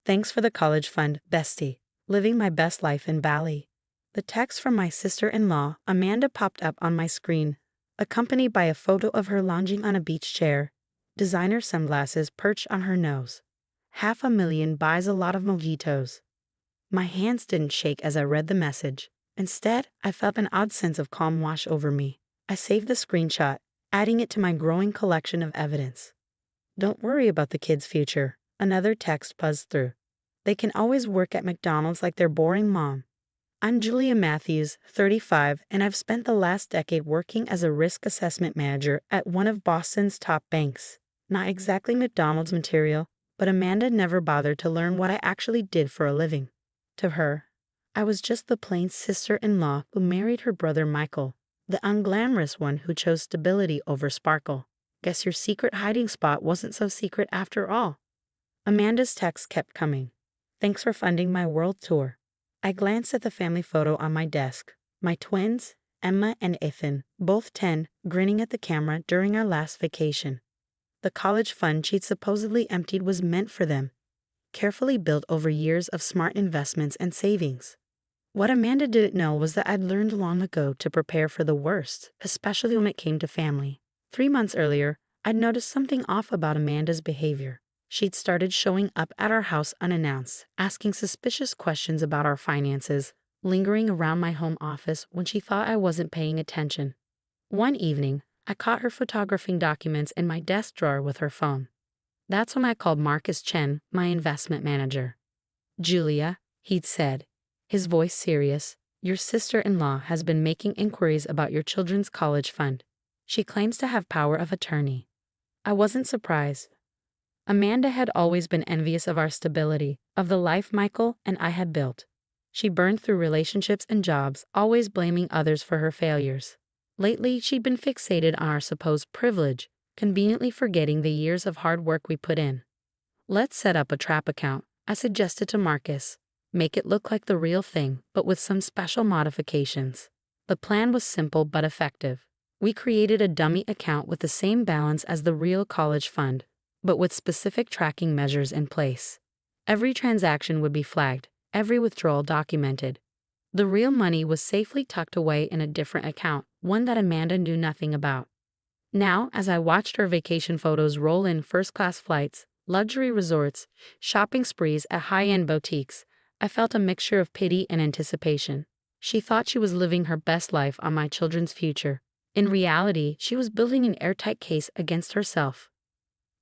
Thanks for the college fund, bestie. Living my best life in Bali. The text from my sister-in-law, Amanda, popped up on my screen, accompanied by a photo of her lounging on a beach chair, designer sunglasses perched on her nose. $500,000 buys a lot of mojitos. My hands didn't shake as I read the message. Instead, I felt an odd sense of calm wash over me. I saved the screenshot, adding it to my growing collection of evidence. Don't worry about the kids' future, another text buzzed through. They can always work at McDonald's like their boring mom. I'm Julia Matthews, 35, and I've spent the last decade working as a risk assessment manager at one of Boston's top banks. Not exactly McDonald's material, but Amanda never bothered to learn what I actually did for a living. To her, I was just the plain sister-in-law who married her brother Michael, the unglamorous one who chose stability over sparkle. Guess your secret hiding spot wasn't so secret after all. Amanda's texts kept coming. Thanks for funding my world tour. I glanced at the family photo on my desk. My twins, Emma and Ethan, both 10, grinning at the camera during our last vacation. The college fund she'd supposedly emptied was meant for them, carefully built over years of smart investments and savings. What Amanda didn't know was that I'd learned long ago to prepare for the worst, especially when it came to family. 3 months earlier, I'd noticed something off about Amanda's behavior. She'd started showing up at our house unannounced, asking suspicious questions about our finances, lingering around my home office when she thought I wasn't paying attention. One evening, I caught her photographing documents in my desk drawer with her phone. That's when I called Marcus Chen, my investment manager. Julia, he'd said, his voice serious, your sister-in-law has been making inquiries about your children's college fund. She claims to have power of attorney. I wasn't surprised. Amanda had always been envious of our stability, of the life Michael and I had built. She burned through relationships and jobs, always blaming others for her failures. Lately, she'd been fixated on our supposed privilege, conveniently forgetting the years of hard work we put in. Let's set up a trap account, I suggested to Marcus. Make it look like the real thing, but with some special modifications. The plan was simple but effective. We created a dummy account with the same balance as the real college fund, but with specific tracking measures in place. Every transaction would be flagged, every withdrawal documented. The real money was safely tucked away in a different account, one that Amanda knew nothing about. Now, as I watched her vacation photos roll in first-class flights, luxury resorts, shopping sprees at high-end boutiques, I felt a mixture of pity and anticipation. She thought she was living her best life on my children's future. In reality, she was building an airtight case against herself.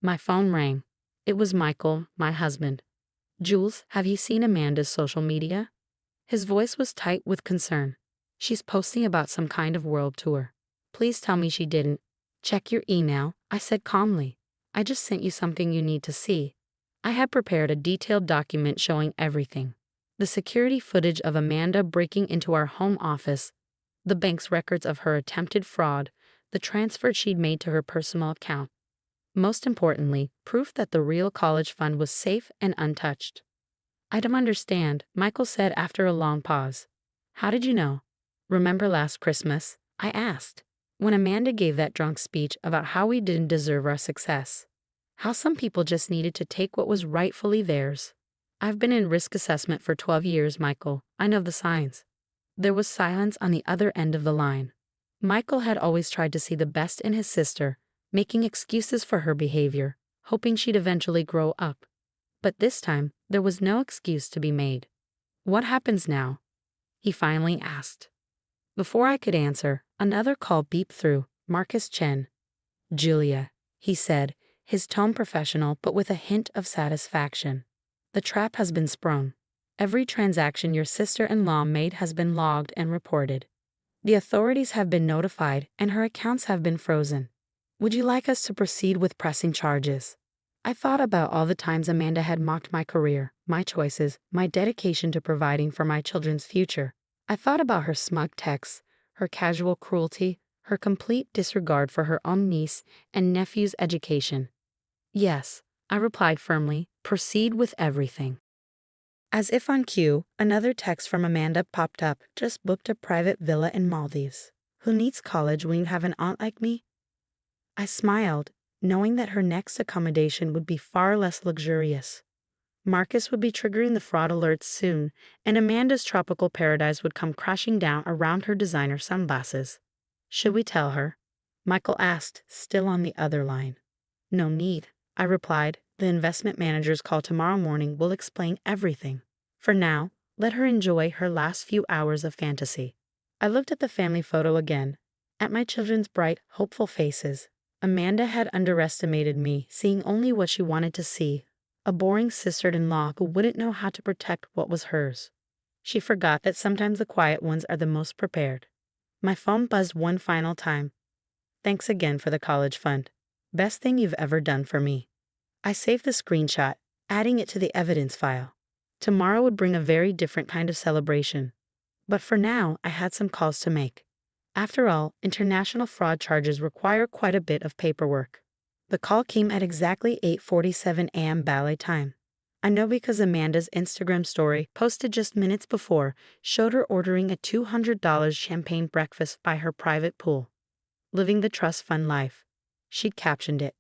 My phone rang. It was Michael, my husband. Jules, have you seen Amanda's social media? His voice was tight with concern. She's posting about some kind of world tour. Please tell me she didn't. Check your email, I said calmly. I just sent you something you need to see. I had prepared a detailed document showing everything. The security footage of Amanda breaking into our home office, the bank's records of her attempted fraud, the transfer she'd made to her personal account. Most importantly, proof that the real college fund was safe and untouched. I don't understand, Michael said after a long pause. How did you know? Remember last Christmas? I asked. When Amanda gave that drunk speech about how we didn't deserve our success. How some people just needed to take what was rightfully theirs. I've been in risk assessment for 12 years, Michael. I know the signs. There was silence on the other end of the line. Michael had always tried to see the best in his sister, making excuses for her behavior, hoping she'd eventually grow up. But this time, there was no excuse to be made. What happens now? He finally asked. Before I could answer, another call beeped through. Marcus Chen. Julia, he said, his tone professional but with a hint of satisfaction. The trap has been sprung. Every transaction your sister-in-law made has been logged and reported. The authorities have been notified and her accounts have been frozen. Would you like us to proceed with pressing charges? I thought about all the times Amanda had mocked my career, my choices, my dedication to providing for my children's future. I thought about her smug texts, her casual cruelty, her complete disregard for her own niece and nephew's education. Yes, I replied firmly, proceed with everything. As if on cue, another text from Amanda popped up, just booked a private villa in Maldives. Who needs college when you have an aunt like me? I smiled, knowing that her next accommodation would be far less luxurious. Marcus would be triggering the fraud alerts soon, and Amanda's tropical paradise would come crashing down around her designer sunglasses. Should we tell her? Michael asked, still on the other line. No need, I replied. The investment manager's call tomorrow morning will explain everything. For now, let her enjoy her last few hours of fantasy. I looked at the family photo again, at my children's bright, hopeful faces. Amanda had underestimated me, seeing only what she wanted to see. A boring sister-in-law who wouldn't know how to protect what was hers. She forgot that sometimes the quiet ones are the most prepared. My phone buzzed one final time. Thanks again for the college fund. Best thing you've ever done for me. I saved the screenshot, adding it to the evidence file. Tomorrow would bring a very different kind of celebration. But for now, I had some calls to make. After all, international fraud charges require quite a bit of paperwork. The call came at exactly 8:47 a.m. ballet time. I know because Amanda's Instagram story, posted just minutes before, showed her ordering a $200 champagne breakfast by her private pool. Living the trust fund life. She'd captioned it.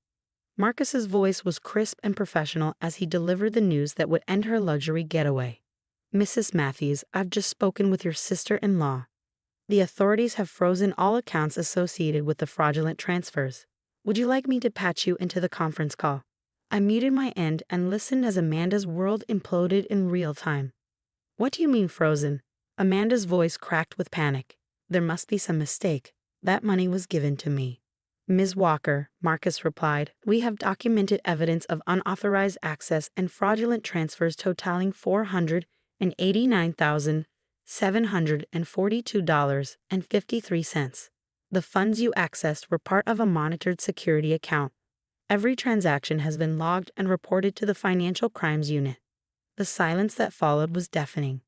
Marcus's voice was crisp and professional as he delivered the news that would end her luxury getaway. Mrs. Matthews, I've just spoken with your sister-in-law. The authorities have frozen all accounts associated with the fraudulent transfers. Would you like me to patch you into the conference call? I muted my end and listened as Amanda's world imploded in real time. What do you mean frozen? Amanda's voice cracked with panic. There must be some mistake. That money was given to me. Ms. Walker, Marcus replied, we have documented evidence of unauthorized access and fraudulent transfers totaling $489,742.53. The funds you accessed were part of a monitored security account. Every transaction has been logged and reported to the Financial Crimes Unit. The silence that followed was deafening.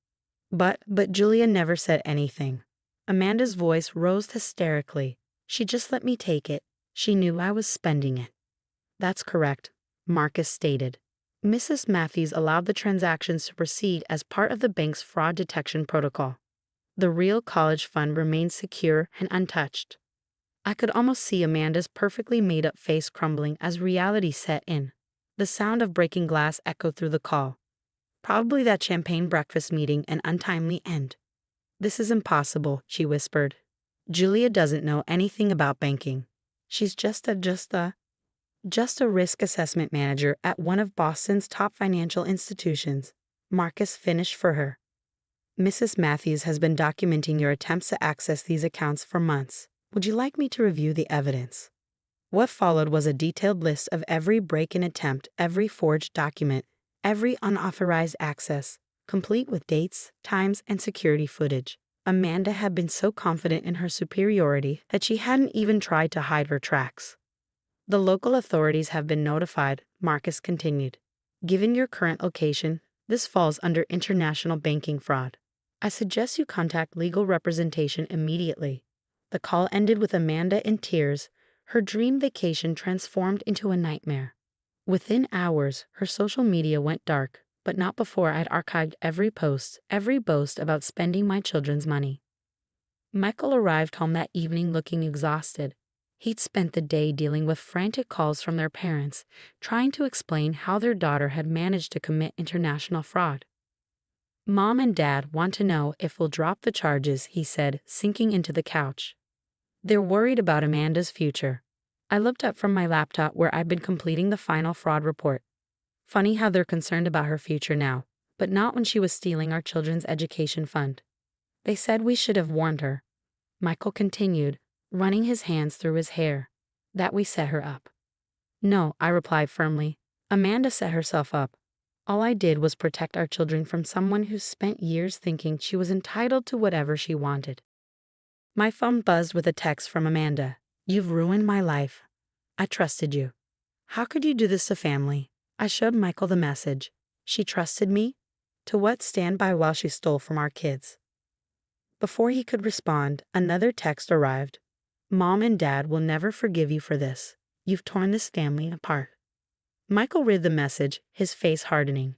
But Julia never said anything. Amanda's voice rose hysterically. She just let me take it. She knew I was spending it. That's correct, Marcus stated. Mrs. Matthews allowed the transactions to proceed as part of the bank's fraud detection protocol. The real college fund remained secure and untouched. I could almost see Amanda's perfectly made-up face crumbling as reality set in. The sound of breaking glass echoed through the call. Probably that champagne breakfast meeting an untimely end. This is impossible, she whispered. Julia doesn't know anything about banking. She's just a risk assessment manager at one of Boston's top financial institutions. Marcus finished for her. Mrs. Matthews has been documenting your attempts to access these accounts for months. Would you like me to review the evidence? What followed was a detailed list of every break-in attempt, every forged document, every unauthorized access, complete with dates, times, and security footage. Amanda had been so confident in her superiority that she hadn't even tried to hide her tracks. The local authorities have been notified, Marcus continued. Given your current location, this falls under international banking fraud. I suggest you contact legal representation immediately. The call ended with Amanda in tears, her dream vacation transformed into a nightmare. Within hours, her social media went dark, but not before I'd archived every post, every boast about spending my children's money. Michael arrived home that evening looking exhausted. He'd spent the day dealing with frantic calls from their parents, trying to explain how their daughter had managed to commit international fraud. Mom and Dad want to know if we'll drop the charges, he said, sinking into the couch. They're worried about Amanda's future. I looked up from my laptop where I'd been completing the final fraud report. Funny how they're concerned about her future now, but not when she was stealing our children's education fund. They said we should have warned her. Michael continued, running his hands through his hair. That we set her up. No, I replied firmly. Amanda set herself up. All I did was protect our children from someone who spent years thinking she was entitled to whatever she wanted. My phone buzzed with a text from Amanda. You've ruined my life. I trusted you. How could you do this to family? I showed Michael the message. She trusted me? To what? Stand by while she stole from our kids. Before he could respond, another text arrived. Mom and Dad will never forgive you for this. You've torn this family apart. Michael read the message, his face hardening.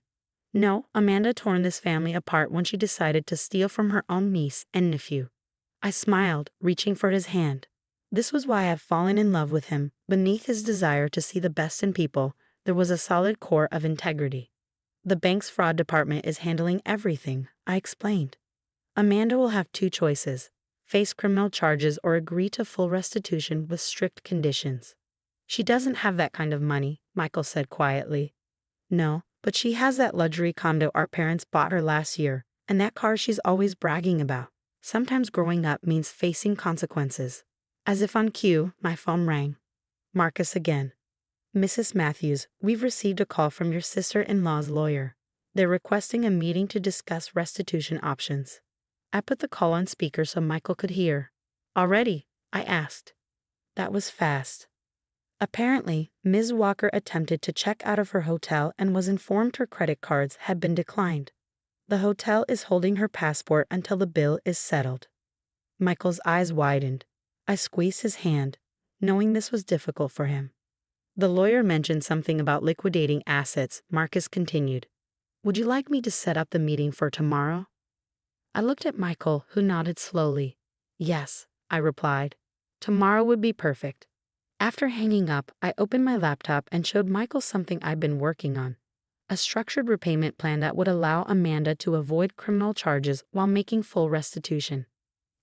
No, Amanda torn this family apart when she decided to steal from her own niece and nephew. I smiled, reaching for his hand. This was why I've fallen in love with him. Beneath his desire to see the best in people, there was a solid core of integrity. The bank's fraud department is handling everything, I explained. Amanda will have two choices: face criminal charges or agree to full restitution with strict conditions. She doesn't have that kind of money, Michael said quietly. No, but she has that luxury condo our parents bought her last year, and that car she's always bragging about. Sometimes growing up means facing consequences. As if on cue, my phone rang. Marcus again. Mrs. Matthews, we've received a call from your sister-in-law's lawyer. They're requesting a meeting to discuss restitution options. I put the call on speaker so Michael could hear. Already? I asked. That was fast. Apparently, Ms. Walker attempted to check out of her hotel and was informed her credit cards had been declined. The hotel is holding her passport until the bill is settled. Michael's eyes widened. I squeezed his hand, knowing this was difficult for him. The lawyer mentioned something about liquidating assets, Marcus continued. Would you like me to set up the meeting for tomorrow? I looked at Michael, who nodded slowly. Yes, I replied. Tomorrow would be perfect. After hanging up, I opened my laptop and showed Michael something I'd been working on. A structured repayment plan that would allow Amanda to avoid criminal charges while making full restitution.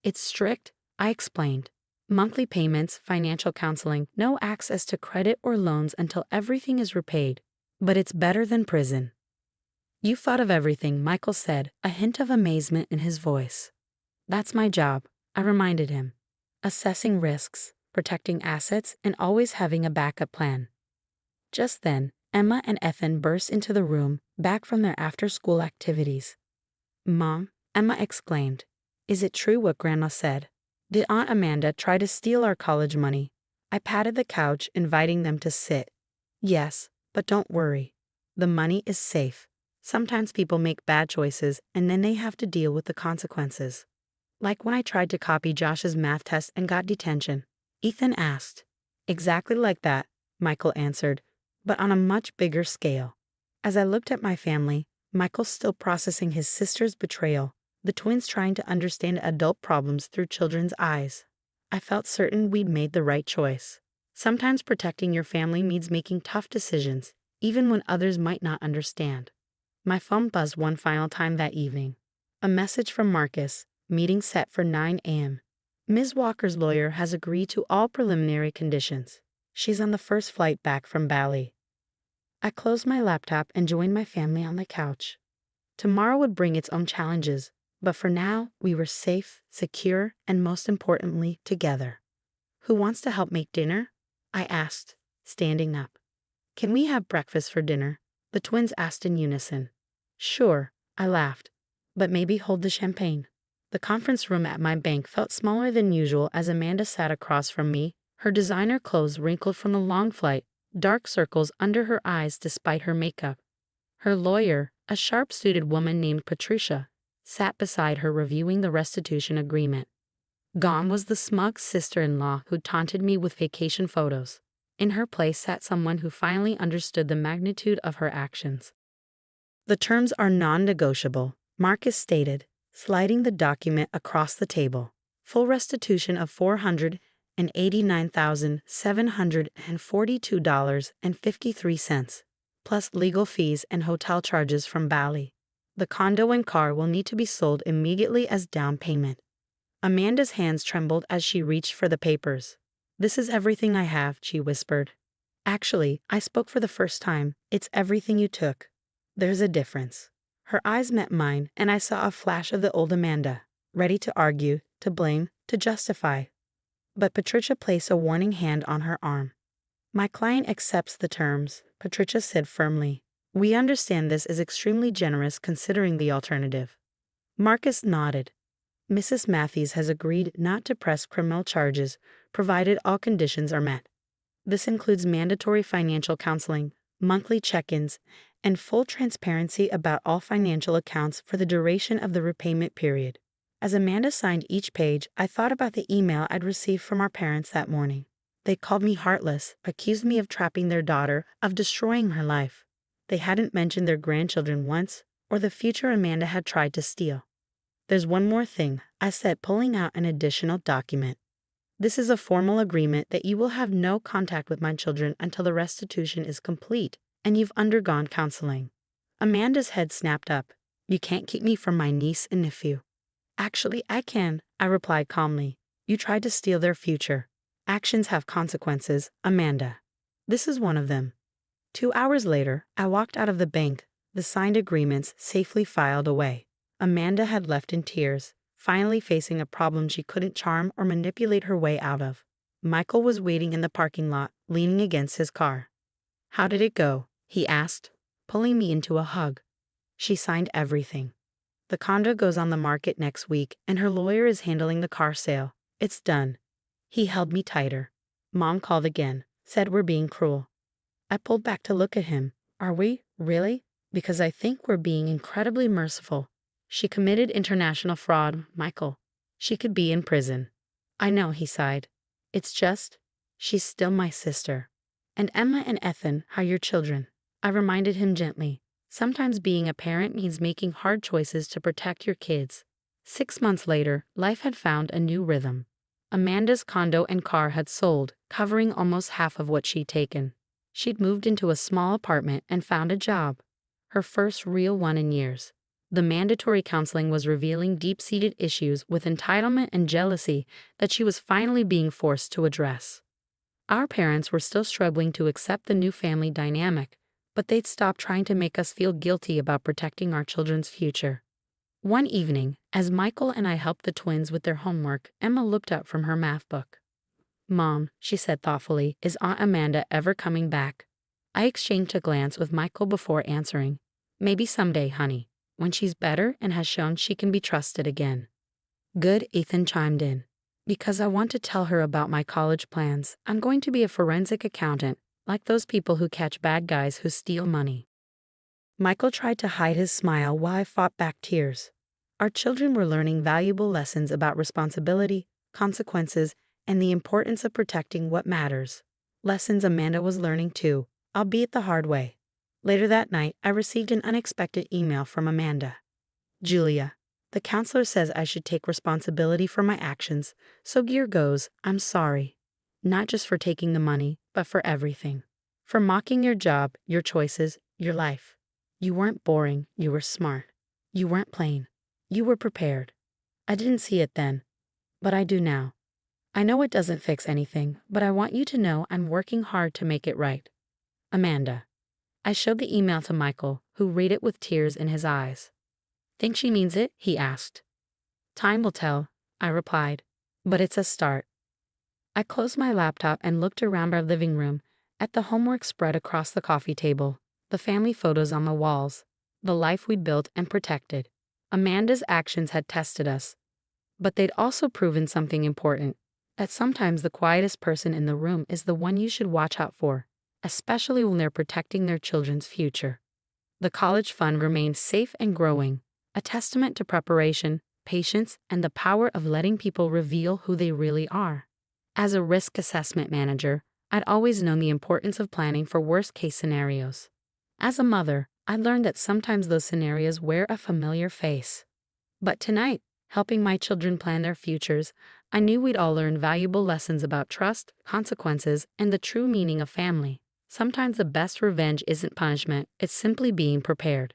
It's strict, I explained. Monthly payments, financial counseling, no access to credit or loans until everything is repaid. But it's better than prison. You thought of everything, Michael said, a hint of amazement in his voice. That's my job, I reminded him. Assessing risks, protecting assets, and always having a backup plan. Just then, Emma and Ethan burst into the room, back from their after-school activities. Mom, Emma exclaimed, is it true what Grandma said? Did Aunt Amanda try to steal our college money? I patted the couch, inviting them to sit. Yes, but don't worry. The money is safe. Sometimes people make bad choices and then they have to deal with the consequences. Like when I tried to copy Josh's math test and got detention. Ethan asked. Exactly like that, Michael answered, but on a much bigger scale. As I looked at my family, Michael still processing his sister's betrayal, the twins trying to understand adult problems through children's eyes. I felt certain we'd made the right choice. Sometimes protecting your family means making tough decisions, even when others might not understand. My phone buzzed one final time that evening. A message from Marcus, meeting set for 9 a.m. Ms. Walker's lawyer has agreed to all preliminary conditions. She's on the first flight back from Bali. I closed my laptop and joined my family on the couch. Tomorrow would bring its own challenges, but for now, we were safe, secure, and most importantly, together. Who wants to help make dinner? I asked, standing up. Can we have breakfast for dinner? The twins asked in unison. Sure, I laughed, but maybe hold the champagne. The conference room at my bank felt smaller than usual as Amanda sat across from me, her designer clothes wrinkled from the long flight, dark circles under her eyes despite her makeup. Her lawyer, a sharp-suited woman named Patricia, sat beside her reviewing the restitution agreement. Gone was the smug sister-in-law who taunted me with vacation photos. In her place sat someone who finally understood the magnitude of her actions. The terms are non-negotiable, Marcus stated, sliding the document across the table. Full restitution of $489,742.53, plus legal fees and hotel charges from Bali. The condo and car will need to be sold immediately as down payment. Amanda's hands trembled as she reached for the papers. This is everything I have, she whispered. Actually, I spoke for the first time. It's everything you took. There's a difference. Her eyes met mine, and I saw a flash of the old Amanda, ready to argue, to blame, to justify. But Patricia placed a warning hand on her arm. My client accepts the terms, Patricia said firmly. We understand this is extremely generous considering the alternative. Marcus nodded. Mrs. Matthews has agreed not to press criminal charges, provided all conditions are met. This includes mandatory financial counseling, monthly check-ins, and full transparency about all financial accounts for the duration of the repayment period. As Amanda signed each page, I thought about the email I'd received from our parents that morning. They called me heartless, accused me of trapping their daughter, of destroying her life. They hadn't mentioned their grandchildren once, or the future Amanda had tried to steal. There's one more thing, I said, pulling out an additional document. This is a formal agreement that you will have no contact with my children until the restitution is complete and you've undergone counseling. Amanda's head snapped up. You can't keep me from my niece and nephew. Actually, I can, I replied calmly. You tried to steal their future. Actions have consequences, Amanda. This is one of them. 2 hours later, I walked out of the bank, the signed agreements safely filed away. Amanda had left in tears, finally facing a problem she couldn't charm or manipulate her way out of. Michael was waiting in the parking lot, leaning against his car. How did it go? He asked, pulling me into a hug. She signed everything. The condo goes on the market next week, and her lawyer is handling the car sale. It's done. He held me tighter. Mom called again, said we're being cruel. I pulled back to look at him. Are we? Really? Because I think we're being incredibly merciful. She committed international fraud, Michael. She could be in prison. I know, he sighed. It's just, she's still my sister. And Emma and Ethan are your children. I reminded him gently. Sometimes being a parent means making hard choices to protect your kids. 6 months later, life had found a new rhythm. Amanda's condo and car had sold, covering almost half of what she'd taken. She'd moved into a small apartment and found a job. Her first real one in years. The mandatory counseling was revealing deep-seated issues with entitlement and jealousy that she was finally being forced to address. Our parents were still struggling to accept the new family dynamic, but they'd stopped trying to make us feel guilty about protecting our children's future. One evening, as Michael and I helped the twins with their homework, Emma looked up from her math book. Mom, she said thoughtfully, is Aunt Amanda ever coming back? I exchanged a glance with Michael before answering. Maybe someday, honey, when she's better and has shown she can be trusted again. Good, Ethan chimed in. Because I want to tell her about my college plans. I'm going to be a forensic accountant, like those people who catch bad guys who steal money. Michael tried to hide his smile while I fought back tears. Our children were learning valuable lessons about responsibility, consequences, and the importance of protecting what matters. Lessons Amanda was learning too, albeit the hard way. Later that night, I received an unexpected email from Amanda. Julia, the counselor says I should take responsibility for my actions, so here goes, I'm sorry. Not just for taking the money, but for everything. For mocking your job, your choices, your life. You weren't boring, you were smart. You weren't plain. You were prepared. I didn't see it then, but I do now. I know it doesn't fix anything, but I want you to know I'm working hard to make it right. Amanda. I showed the email to Michael, who read it with tears in his eyes. Think she means it? He asked. Time will tell, I replied, but it's a start. I closed my laptop and looked around our living room, at the homework spread across the coffee table, the family photos on the walls, the life we'd built and protected. Amanda's actions had tested us, but they'd also proven something important. That sometimes the quietest person in the room is the one you should watch out for, especially when they're protecting their children's future. The college fund remained safe and growing, a testament to preparation, patience, and the power of letting people reveal who they really are. As a risk assessment manager, I'd always known the importance of planning for worst-case scenarios. As a mother, I learned that sometimes those scenarios wear a familiar face. But tonight, helping my children plan their futures, I knew we'd all learn valuable lessons about trust, consequences, and the true meaning of family. Sometimes the best revenge isn't punishment, it's simply being prepared.